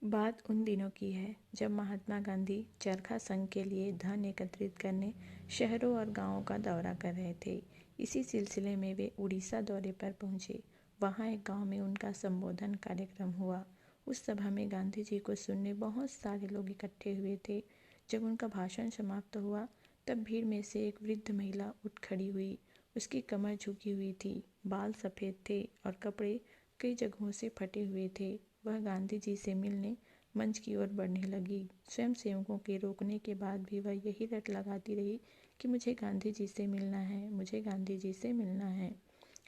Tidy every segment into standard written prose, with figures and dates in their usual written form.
बात उन दिनों की है जब महात्मा गांधी चरखा संघ के लिए धन एकत्रित करने शहरों और गांवों का दौरा कर रहे थे। इसी सिलसिले में वे उड़ीसा दौरे पर पहुंचे। वहां एक गांव में उनका संबोधन कार्यक्रम हुआ। उस सभा में गांधी जी को सुनने बहुत सारे लोग इकट्ठे हुए थे। जब उनका भाषण समाप्त हुआ तब भीड़ में से एक वृद्ध महिला उठ खड़ी हुई। उसकी कमर झुकी हुई थी, बाल सफ़ेद थे और कपड़े कई जगहों से फटे हुए थे। वह गांधी जी से मिलने मंच की ओर बढ़ने लगी। स्वयंसेवकों के रोकने के बाद भी वह यही रट लगाती रही कि मुझे गांधी जी से मिलना है, मुझे गांधी जी से मिलना है।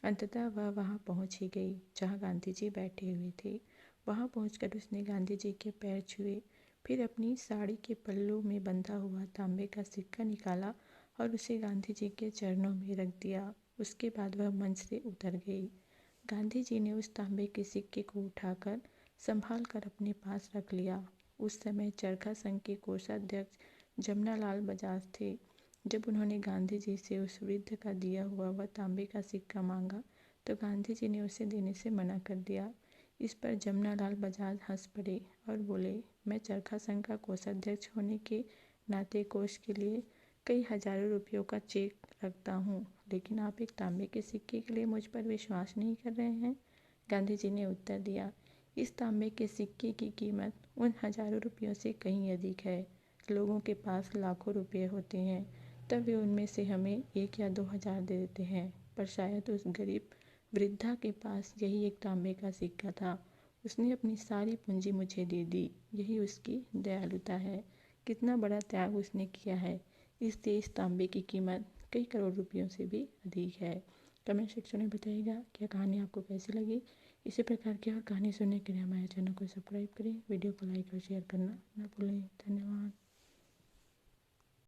अंततः वह वहां पहुंच ही गई जहां गांधी जी बैठे हुए थे। वहां पहुंचकर उसने गांधी जी के पैर छुए, फिर अपनी साड़ी के पल्लू में बंधा हुआ तांबे का सिक्का निकाला और उसे गांधी जी के चरणों में रख दिया। उसके बाद वह मंच से उतर गई। गांधी जी ने उस तांबे के सिक्के को उठाकर संभाल कर अपने पास रख लिया। उस समय चरखा संघ के कोषाध्यक्ष जमनालाल बजाज थे। जब उन्होंने गांधी जी से उस वृद्ध का दिया हुआ वह तांबे का सिक्का मांगा तो गांधी जी ने उसे देने से मना कर दिया। इस पर जमनालाल बजाज हंस पड़े और बोले, मैं चरखा संघ का कोषाध्यक्ष होने के नाते कोष के लिए कई हजारों रुपयों का चेक रखता हूँ, लेकिन आप एक तांबे के सिक्के के लिए मुझ पर विश्वास नहीं कर रहे हैं। गांधी जी ने उत्तर दिया, इस तांबे के सिक्के की कीमत उन हजारों रुपयों से कहीं अधिक है। लोगों के पास लाखों रुपये होते हैं, तब वे उनमें से हमें 1 या 2 हजार दे देते हैं, पर शायद उस गरीब वृद्धा के पास यही एक तांबे का सिक्का था। उसने अपनी सारी पूंजी मुझे दे दी। यही उसकी दयालुता है। कितना बड़ा त्याग उसने किया है, इसलिए इस तांबे की कीमत कई करोड़ रुपयों से भी अधिक है। कमेंट सेक्शन में बताइएगा क्या कहानी आपको कैसी लगी। इसी प्रकार की और कहानी सुनने के लिए हमारे चैनल को सब्सक्राइब करें, वीडियो को लाइक और शेयर करना ना भूलें। धन्यवाद।